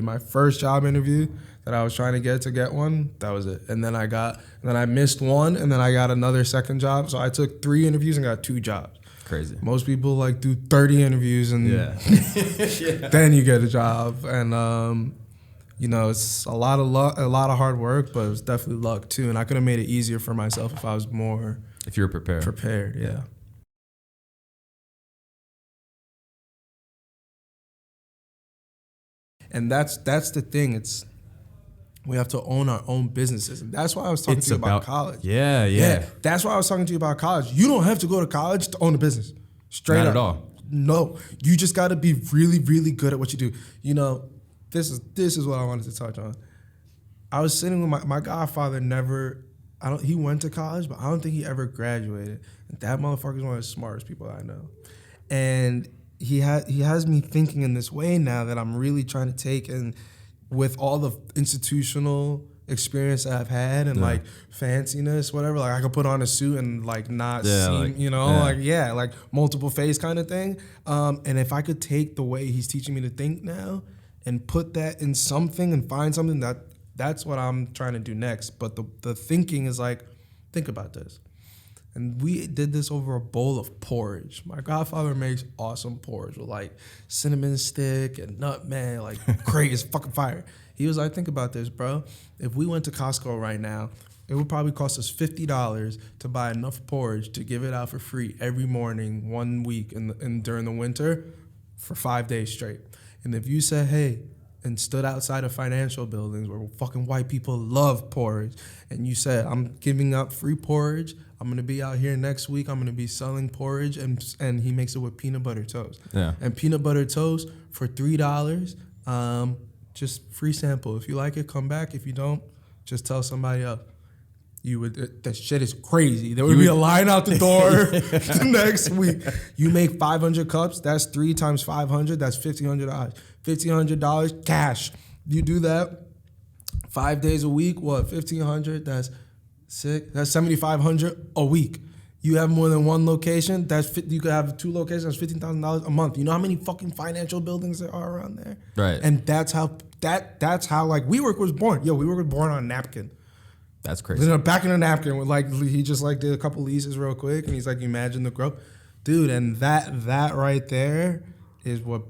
My first job interview that I was trying to get one, that was it. And then I missed one, and then I got another second job. So I took 3 interviews and got 2 jobs. Crazy. Most people like do 30 interviews and then you get a job. And you know, it's a lot of luck, a lot of hard work, but it was definitely luck too. And I could have made it easier for myself if I was more. If you were prepared. Prepared, yeah. And that's the thing. We have to own our own businesses. And that's why I was talking to you about college. Yeah. That's why I was talking to you about college. You don't have to go to college to own a business. Straight up. Not at all. No. You just got to be really, really good at what you do. You know, this is what I wanted to touch on. I was sitting with my godfather he went to college, but I don't think he ever graduated. And that motherfucker is one of the smartest people I know. And he has me thinking in this way now that I'm really trying to take, and with all the institutional experience that I've had and like fanciness, whatever, like I could put on a suit and like not seem, like multiple face kind of thing. And if I could take the way he's teaching me to think now and put that in something and find something that's what I'm trying to do next. But the thinking is like, think about this. And we did this over a bowl of porridge. My godfather makes awesome porridge with like cinnamon stick and nutmeg, like crazy, it's fucking fire. He was like, think about this, bro. If we went to Costco right now, it would probably cost us $50 to buy enough porridge to give it out for free every morning, 1 week, and during the winter for 5 days straight. And if you said, hey, and stood outside of financial buildings where fucking white people love porridge, and you said, I'm giving up free porridge, I'm gonna be out here next week, I'm gonna be selling porridge, and he makes it with peanut butter toast. Yeah. And peanut butter toast for $3, just free sample. If you like it, come back. If you don't, just tell somebody else. That shit is crazy. There would be a line out the door the next week. You make 500 cups, that's 3 times 500, that's $1,500. $1,500 cash. You do that 5 days a week, what, 1,500, that's $7,500 a week. You have more than one location, you could have 2 locations, that's $15,000 a month. You know how many fucking financial buildings there are around there? Right. And that's how like WeWork was born. WeWork was born on a napkin. That's crazy. Back in a napkin with like, he just like did a couple leases real quick, and he's like, imagine the growth. Dude, and that right there is what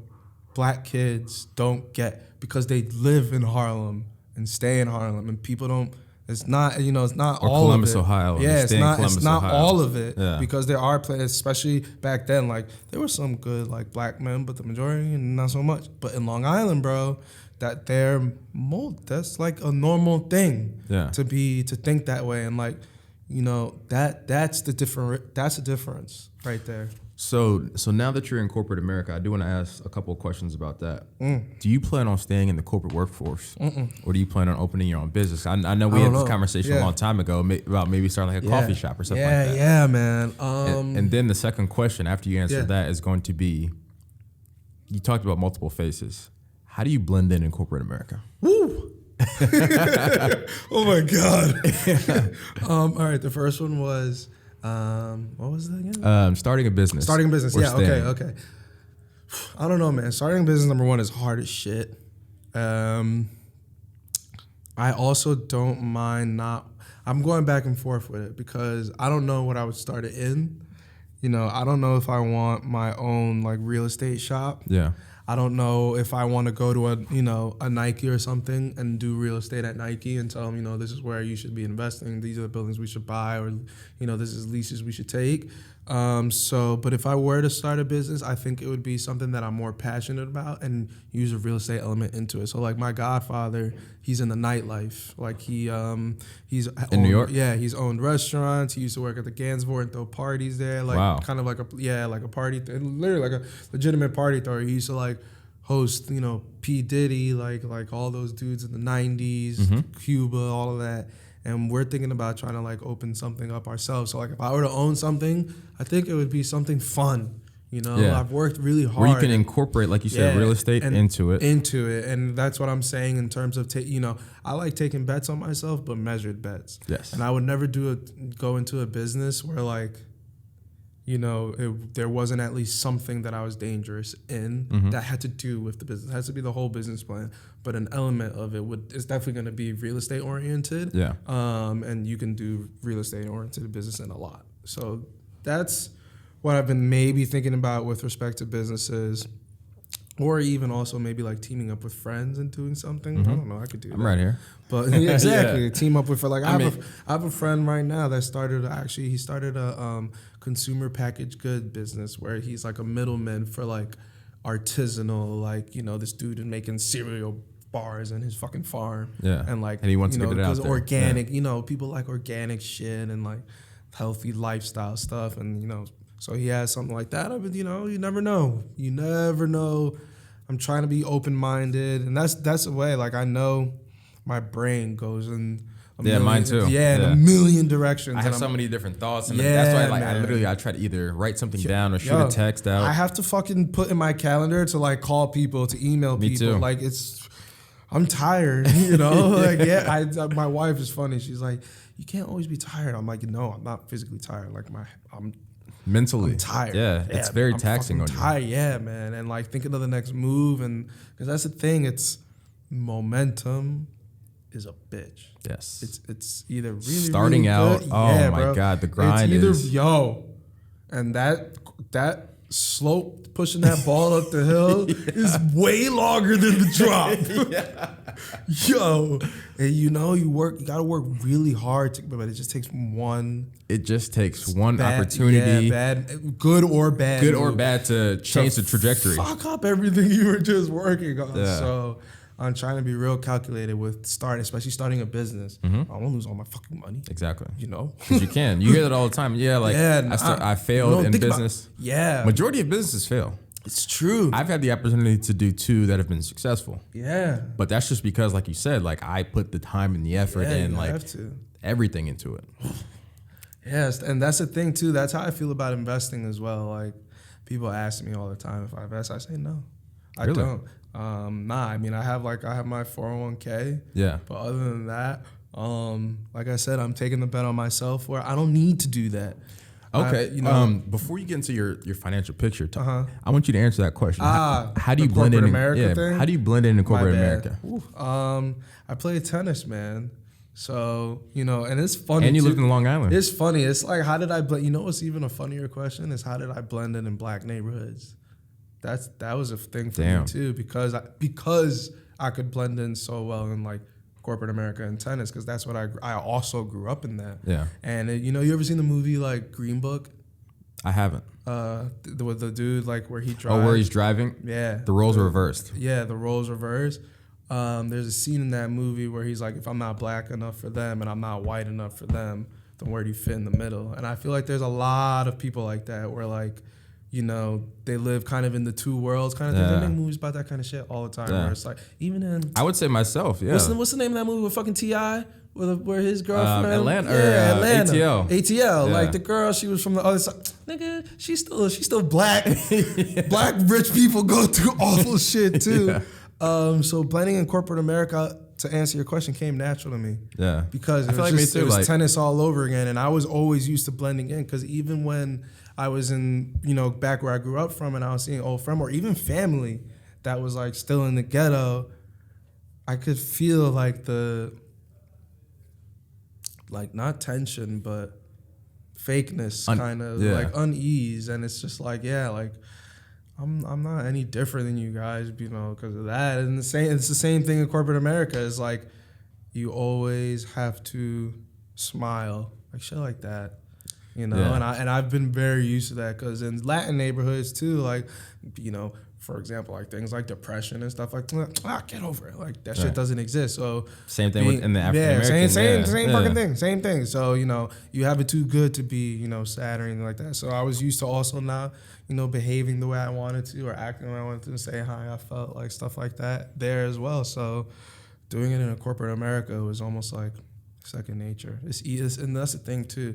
black kids don't get, because they live in Harlem and stay in Harlem, and people don't, it's not, it's not or all Columbus, of it. Ohio. Yeah, it's not Ohio. all of it, yeah. because there are places, especially back then, like there were some good like black men, but the majority not so much. But in Long Island, bro, that's like a normal thing to think that way, and like, that's the difference right there. So now that you're in corporate America, I do want to ask a couple of questions about that. Do you plan on staying in the corporate workforce? Or do you plan on opening your own business? I know we had this conversation a long time ago about maybe starting like a coffee shop or something like that. Yeah, man. And then the second question after you answer that is going to be, you talked about multiple faces. How do you blend in corporate America? Woo! Oh my God. All right, the first one was, what was that again? Starting a business. Yeah, okay. I don't know, man. Starting a business, number one, is hard as shit. I also don't mind I'm going back and forth with it, because I don't know what I would start it in. I don't know if I want my own like real estate shop. Yeah. I don't know if I want to go to a Nike or something and do real estate at Nike and tell them, this is where you should be investing. These are the buildings we should buy, or, this is leases we should take. But if I were to start a business, I think it would be something that I'm more passionate about and use a real estate element into it. So like my godfather, he's in the nightlife. Like he's in New York. Yeah, he's owned restaurants. He used to work at the Gansevoort and throw parties there. Like wow. Kind of like a party, literally like a legitimate party thrower. He used to like host, P. Diddy, like all those dudes in the 90s, Cuba, all of that. And we're thinking about trying to like open something up ourselves. So like if I were to own something, I think it would be something fun. I've worked really hard. Where you can incorporate, like you said, real estate into it. And that's what I'm saying in terms of, I like taking bets on myself, but measured bets. Yes. And I would never go into a business where like, there wasn't at least something that I was dangerous in that had to do with the business. It has to be the whole business plan, but an element of it is definitely going to be real estate oriented. Yeah. And you can do real estate oriented business in a lot. So that's what I've been maybe thinking about with respect to businesses, or even also maybe like teaming up with friends and doing something. I don't know. I could do that. I'm right here. But exactly, team up with I have a friend right now that started a consumer packaged good business where he's like a middleman for like artisanal, like this dude is making cereal bars in his fucking farm. Yeah. And like, and he wants to get it out there. Organic, people like organic shit and like healthy lifestyle stuff, and so he has something like that. But you never know. You never know. I'm trying to be open minded, and that's the way. Like I know my brain goes in mine too. In a million directions. I have so many different thoughts, and that's why I try to either write something down or shoot a text out. I have to fucking put in my calendar to like call people, to email people. Too. Like I'm tired, my wife is funny. She's like, you can't always be tired. I'm like, no, I'm not physically tired. Like I'm mentally tired. Yeah, it's very taxing on you. Tired, yeah, man. And like thinking of the next move, and because that's the thing, it's momentum is a bitch. Yes, it's either really starting really out. good, oh my god, the grind is and that slope pushing that ball up the hill is way longer than the drop. And you gotta work really hard but it just takes one. It just takes one opportunity, good or bad to change the trajectory. Fuck up everything you were just working on. Yeah. So on trying to be real calculated with especially starting a business. I don't want to lose all my fucking money. Exactly. You know? Because you can. You hear that all the time. Yeah, like I failed in business. Majority of businesses fail. It's true. I've had the opportunity to do 2 that have been successful. Yeah. But that's just because, like you said, like I put the time and the effort and like everything into it. Yes, and that's the thing too. That's how I feel about investing as well. Like people ask me all the time if I invest. I say no, I don't. I mean, I have my 401k. Yeah. But other than that, like I said, I'm taking the bet on myself where I don't need to do that. Okay. Before you get into your financial picture, I want you to answer that question. How do you blend in America thing? How do you blend in corporate America? I play tennis, man. So, and it's funny. And you lived in Long Island. It's funny. It's like, how did I blend? You know what's even a funnier question is how did I blend in black neighborhoods? That was a thing for me too, because I could blend in so well in like corporate America and tennis, because that's what I also grew up in that. Yeah. And you ever seen the movie like Green Book? I haven't. With the dude like where he drives. Oh, where he's driving? Yeah. The roles are reversed. Yeah, the roles reversed. There's a scene in that movie where he's like, if I'm not black enough for them and I'm not white enough for them, then where do you fit in the middle? And I feel like there's a lot of people like that where like, they live kind of in the 2 worlds kind of thing. They make movies about that kind of shit all the time. Where it's like, even in... I would say myself, yeah. What's the name of that movie with fucking T.I.? Where his girlfriend... Atlanta. ATL. ATL. Yeah. Like the girl, she was from the other side. Nigga, she's still black. Black rich people go through awful shit too. Yeah. So blending in corporate America, to answer your question, came natural to me. Yeah. Because it was tennis all over again. And I was always used to blending in, because even when I was in, back where I grew up from and I was seeing old friends or even family that was like still in the ghetto, I could feel like not tension, but fakeness, like unease. And it's just like, I'm not any different than you guys, because of that. And it's the same thing in corporate America. It's like you always have to smile, like shit like that, and I've been very used to that, because in Latin neighborhoods too, like, for example, like things like depression and stuff like that, get over it. Like that shit doesn't exist. So same thing in the African American. Same fucking thing. Same thing. So, you have it too good to be, sad or anything like that. So I was used to also not, behaving the way I wanted to or acting the way I wanted to, say how I felt, like stuff like that there as well. So doing it in a corporate America was almost like second nature. And that's the thing too.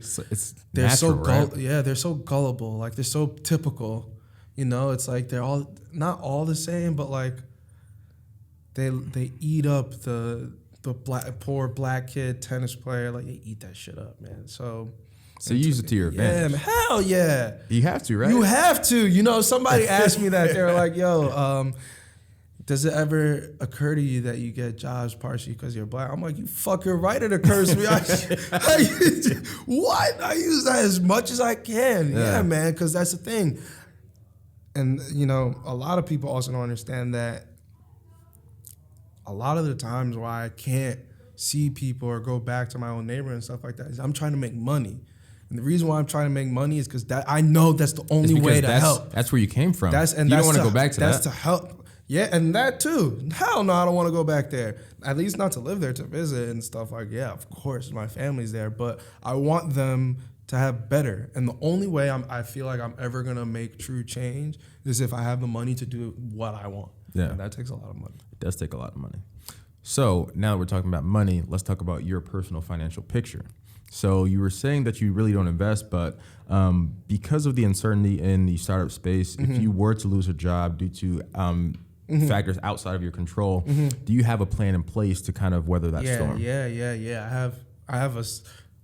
They're natural, right? They're so gullible. Like they're so typical. It's like they're all not all the same, but like they eat up the poor black kid tennis player. Like they eat that shit up, man. So you use it to your advantage. Yeah, hell yeah. You have to, right? You have to. Somebody asked me that. They were like, "Yo, does it ever occur to you that you get jobs partially because you're black?" I'm like, "You fucking right, it occurs to me." What? I use that as much as I can. Yeah man, because that's the thing. And, a lot of people also don't understand that a lot of the times why I can't see people or go back to my own neighborhood and stuff like that is I'm trying to make money. And the reason why I'm trying to make money is because I know that's the only way to help. That's where you came from. You don't want to go back to that. That's to help. Yeah, and that too. Hell no, I don't want to go back there. At least not to live there, to visit and stuff like, of course, my family's there. But I want them to have better. And the only way I feel like I'm ever going to make true change is if I have the money to do what I want. Yeah. And that takes a lot of money. It does take a lot of money. So now that we're talking about money, let's talk about your personal financial picture. So you were saying that you really don't invest, but because of the uncertainty in the startup space, if you were to lose a job due to factors outside of your control, do you have a plan in place to kind of weather that storm? Yeah.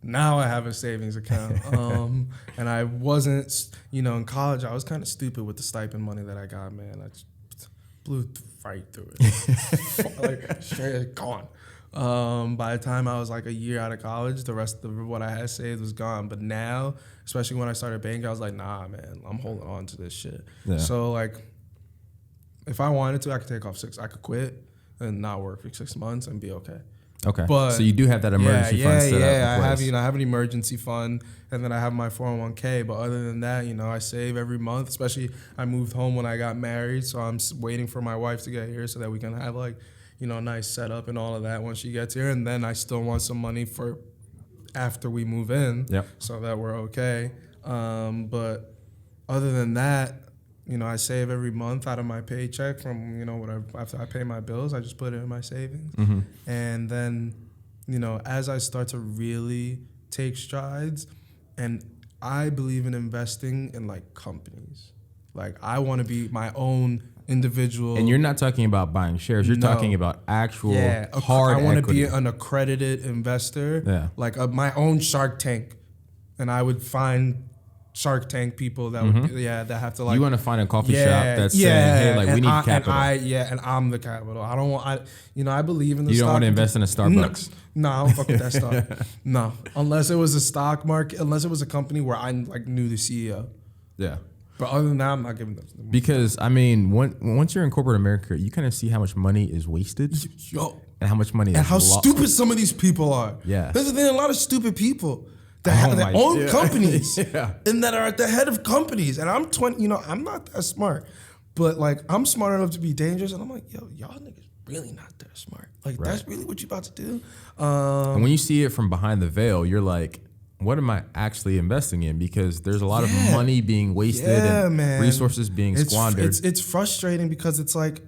Now I have a savings account. And I wasn't, in college, I was kind of stupid with the stipend money that I got, man. I just blew right through it. Like, straight gone. By the time I was like a year out of college, the rest of what I had saved was gone. But now, especially when I started banking, I was like, nah, man, I'm holding on to this shit. Yeah. So like, if I wanted to, I could take off I could quit and not work for 6 months and be okay. Okay, but so you do have that emergency fund set up in place. I have an emergency fund, and then I have my 401k. But other than that, I save every month. Especially, I moved home when I got married, so I'm waiting for my wife to get here so that we can have like, nice setup and all of that once she gets here. And then I still want some money for after we move in, so that we're okay. But other than that, I save every month out of my paycheck from, whatever. After I pay my bills, I just put it in my savings. And then, as I start to really take strides, and I believe in investing in like companies. Like I want to be my own individual. And you're not talking about buying shares. You're talking about actual hard I want to equity. be an accredited investor, like my own Shark Tank. And I would find Shark Tank people that would, that have to like. You want to find a coffee shop that's saying, hey, like we need capital. And I'm the capital. I don't want, I believe in the stock. You don't want to invest in a Starbucks. No, I don't fuck with that stuff. No, unless it was a stock market, unless it was a company where I like knew the CEO. Yeah. But other than that, I'm not giving them. Because I mean, once you're in corporate America, you kind of see how much money is wasted. And how much money and how stupid some of these people are. Yeah. There's a lot of stupid people that have their own companies and that are at the head of companies. And I'm 20, I'm not that smart, but like I'm smart enough to be dangerous. And I'm like, y'all niggas really not that smart. Like that's really what you about to do. And when you see it from behind the veil, you're like, what am I actually investing in? Because there's a lot of money being wasted and resources being squandered. It's frustrating because it's like,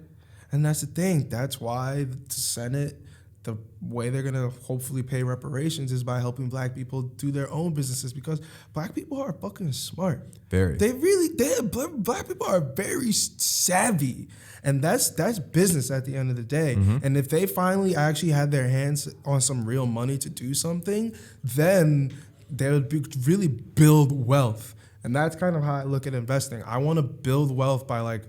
and that's the thing. That's why the Senate, the way they're gonna hopefully pay reparations is by helping black people do their own businesses, because black people are fucking smart. Very. Black people are very savvy, and that's business at the end of the day. And if they finally actually had their hands on some real money to do something, then they would really build wealth. And that's kind of how I look at investing. I want to build wealth by like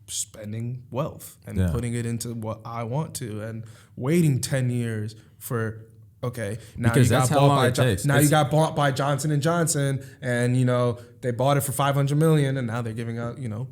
spending wealth and putting it into what I want to, and waiting 10 years for, now because you got bought by you got bought by Johnson & Johnson, and they bought it for $500 million, and now they're giving out $2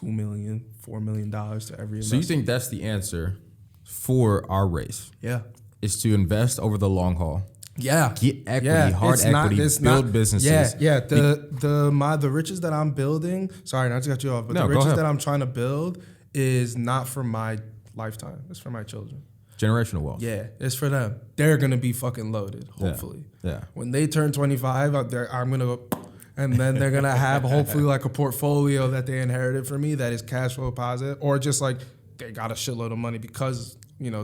million, $4 million to every investor. So you think that's the answer for our race? Yeah. Is to invest over the long haul. Yeah. Get equity, hard equity, build businesses. Yeah. The riches that I'm building, sorry, not to cut you off, but the riches that I'm trying to build is not for my lifetime. It's for my children. Generational wealth. Yeah, it's for them. They're going to be fucking loaded, hopefully. Yeah. When they turn 25, I'm going to go, and then they're going to have hopefully like a portfolio that they inherited from me that is cash flow positive, or just like they got a shitload of money because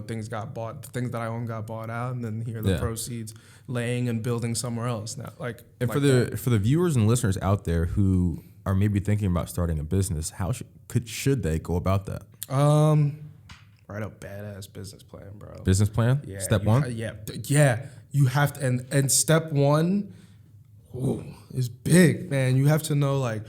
things got bought, the things that I own got bought out, and then here are the proceeds laying and building somewhere else now. For the viewers and listeners out there who are maybe thinking about starting a business, how should they go about that? Write a badass business plan, bro. Business plan? Yeah. Step one? Yeah. You have to, and step one is big, man. You have to know, like,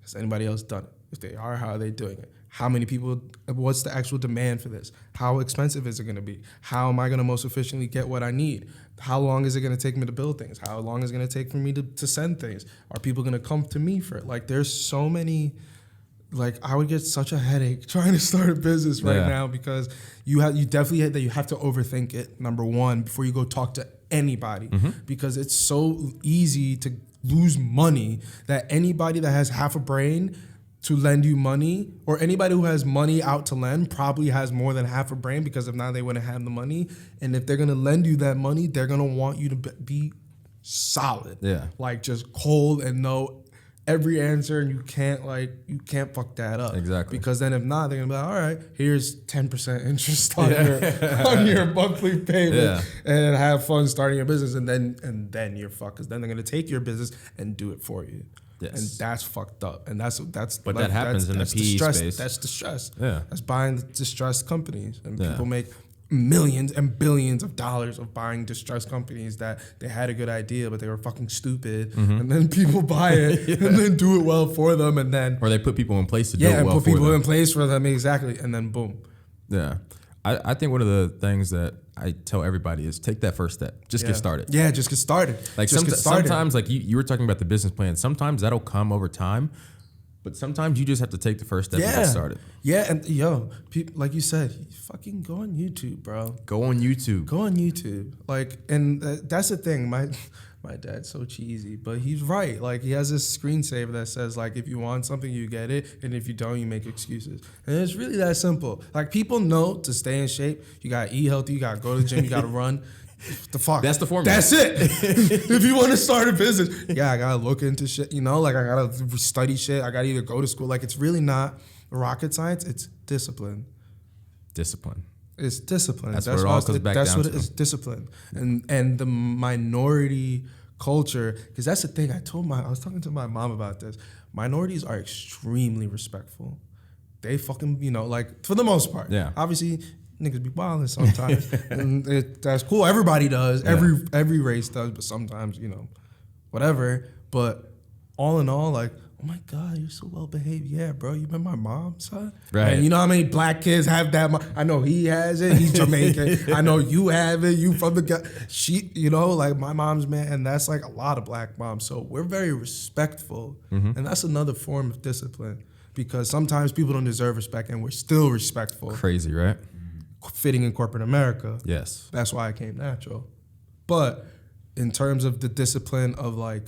has anybody else done it? If they are, how are they doing it? How many people, what's the actual demand for this? How expensive is it gonna be? How am I gonna most efficiently get what I need? How long is it gonna take me to build things? How long is it gonna take for me to send things? Are people gonna come to me for it? Like, there's so many, like, I would get such a headache trying to start a business right now, because you have to overthink it, number one, before you go talk to anybody, because it's so easy to lose money that anybody that has half a brain to lend you money, or anybody who has money out to lend, probably has more than half a brain, because if not, they wouldn't have the money. And if they're gonna lend you that money, they're gonna want you to be solid, like just cold and know every answer, and you can't fuck that up. Exactly. Because then if not, they're gonna be like, all right, here's 10% interest on your monthly payment, and have fun starting your business, and then you're fucked, because then they're gonna take your business and do it for you. Yes. And that's fucked up. And that's but that happens in the PE space. That's distress. Yeah. That's buying distressed companies. And people make millions and billions of dollars of buying distressed companies that they had a good idea, but they were fucking stupid. And then people buy it and then do it well for them, and then, or they put people in place to do it well for them. Yeah, and put people in place for them, exactly. And then boom. Yeah. I think one of the things that I tell everybody is take that first step. Just get started. Yeah, just get started. Like sometimes, like you were talking about the business plan, sometimes that'll come over time, but sometimes you just have to take the first step and get started. Yeah, and like you said, fucking go on YouTube, bro. Go on YouTube. Like, and that's the thing. My My dad's so cheesy, but he's right. Like, he has this screensaver that says, like, if you want something, you get it, and if you don't, you make excuses. And it's really that simple. Like, people know to stay in shape, you gotta eat healthy, you gotta go to the gym, you gotta run. The fuck? That's the formula. That's it. If you want to start a business, yeah, I gotta look into shit. You know, like, I gotta study shit. I gotta either go to school. Like, it's really not rocket science. It's discipline. Discipline. It's discipline. That's what it all comes back down to. That's what it is, discipline. And the minority culture, because that's the thing. I was talking to my mom about this. Minorities are extremely respectful. They fucking, you know, like, for the most part. Yeah. Obviously, niggas be wilding sometimes. And that's cool. Everybody does. Yeah. Every race does, but sometimes, you know, whatever. But all in all, like, oh my God, you're so well behaved. Yeah, bro, you met my mom, son? Right. And you know how many black kids have that? I know he has it. He's Jamaican. I know you have it. You from the she, you know, like, my mom's man. And that's like a lot of black moms. So we're very respectful. Mm-hmm. And that's another form of discipline, because sometimes people don't deserve respect and we're still respectful. Crazy, right? Fitting in corporate America. Yes. That's why I came natural. But in terms of the discipline of, like,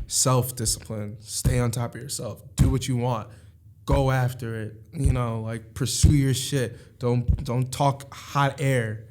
self-discipline, stay on top of yourself, do what you want, go after it, you know, like, pursue your shit. Don't talk hot air.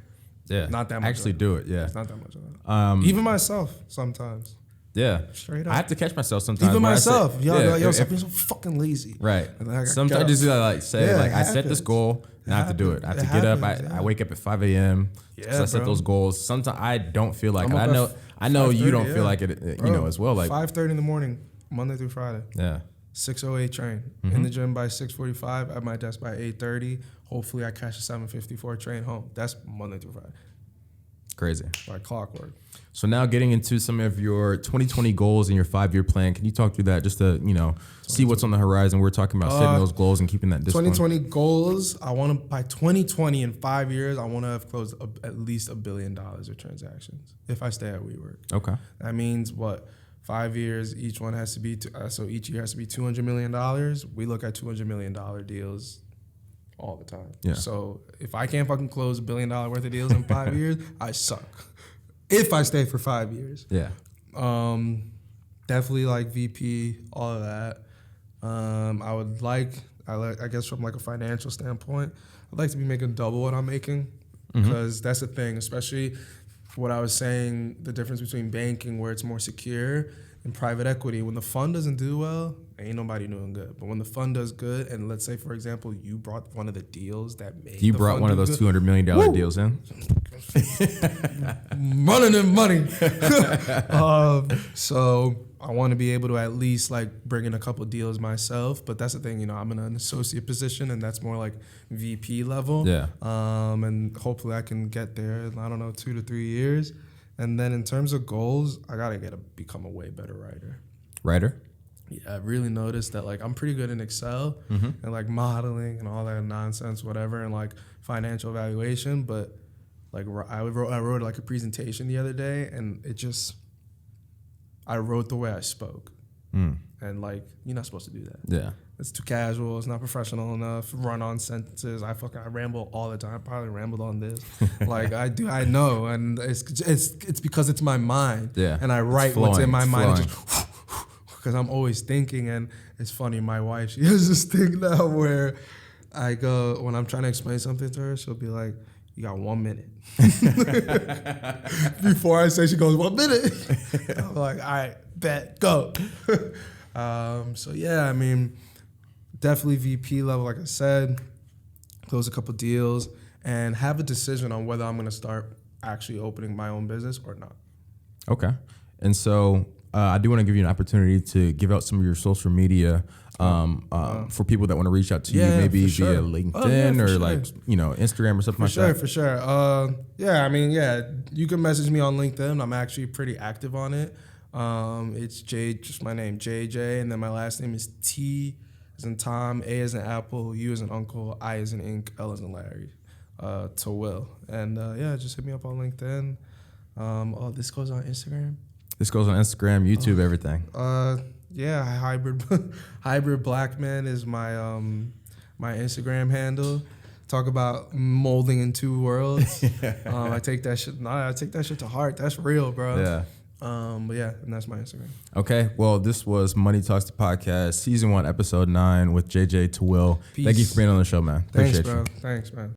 Yeah. Not that much. Actually do it, yeah. It's not that much of that. Even myself sometimes. Yeah. Straight up. I have to catch myself sometimes. Even myself. Yo, stop if, being so fucking lazy. right. Like, Sometimes I just gotta, like, say, Yeah, like, it I set this happens. goal, and I have to do it. I have to get up. I wake up at 5 a.m. Yeah, I set bro. those goals. Sometimes I don't feel like I'm it. up I know you 5:30, don't feel yeah. like it, Bro, you know, as well. Like, 5:30 in the morning, Monday through Friday. yeah. 6:08 train. In the gym by 6:45, at my desk by 8:30. Hopefully I catch a 7:54 train home. That's Monday through Friday. Crazy. Like clockwork. So now getting into some of your 2020 goals and your 5-year plan, can you talk through that just to, you know, see what's on the horizon? We're talking about setting those goals and keeping that discipline. 2020 goals, I want to, by 2020, in 5 years, I want to have closed at least $1 billion of transactions if I stay at WeWork. Okay. That means what? 5 years, each one has to be, so each year has to be $200 million. We look at $200 million deals all the time. Yeah. So if I can't fucking close $1 billion worth of deals in 5 years, I suck. If I stay for 5 years. Yeah. Definitely like VP, all of that. I guess from like a financial standpoint, I'd like to be making double what I'm making, because that's the thing, especially what I was saying, the difference between banking where it's more secure and private equity. When the fund doesn't do well, ain't nobody doing good. But when the fund does good, and let's say, for example, you brought one of the deals that made You the brought fund one of do those good, $200 million Woo! deals in. Running in money. So I want to be able to at least like bring in a couple deals myself. But that's the thing, you know, I'm in an associate position, and that's more like VP level. Yeah. And hopefully I can get there in, I don't know, 2 to 3 years. And then in terms of goals, I gotta become a way better writer. Writer? Yeah, I really noticed that like I'm pretty good in Excel and like modeling and all that nonsense, whatever, and like financial evaluation. But like I wrote like a presentation the other day, and I wrote the way I spoke, and like you're not supposed to do that. Yeah. It's too casual. It's not professional enough. Run-on sentences. I ramble all the time. I probably rambled on this. Like I know, and it's because it's my mind. Yeah. And I write what's in my mind. Because I'm always thinking, and it's funny. My wife, she has this thing now where I go when I'm trying to explain something to her, she'll be like, "You got 1 minute." Before I say, she goes, "1 minute." I'm like, "All right, bet, go." So yeah, I mean, definitely VP level, like I said, close a couple deals, and have a decision on whether I'm going to start actually opening my own business or not. Okay. And so I do want to give you an opportunity to give out some of your social media for people that want to reach out to you, maybe via LinkedIn or like, you know, Instagram or something like that. For sure. You can message me on LinkedIn. I'm actually pretty active on it. It's just my name, JJ, and then my last name is T as in Tom, A as in Apple, U as in Uncle, I as in Ink, L as in Larry, Tauil. And just hit me up on LinkedIn. This goes on Instagram. This goes on Instagram, YouTube, everything. Hybrid Black Man is my my Instagram handle. Talk about molding in two worlds. I take that shit to heart. That's real, bro. Yeah. But yeah, and that's my Instagram. Okay, well, this was Money Talks the Podcast, Season 1, Episode 9 with JJ Tauil. Peace. Thank you for being on the show, man. Thanks, Appreciate bro. you. Thanks, man.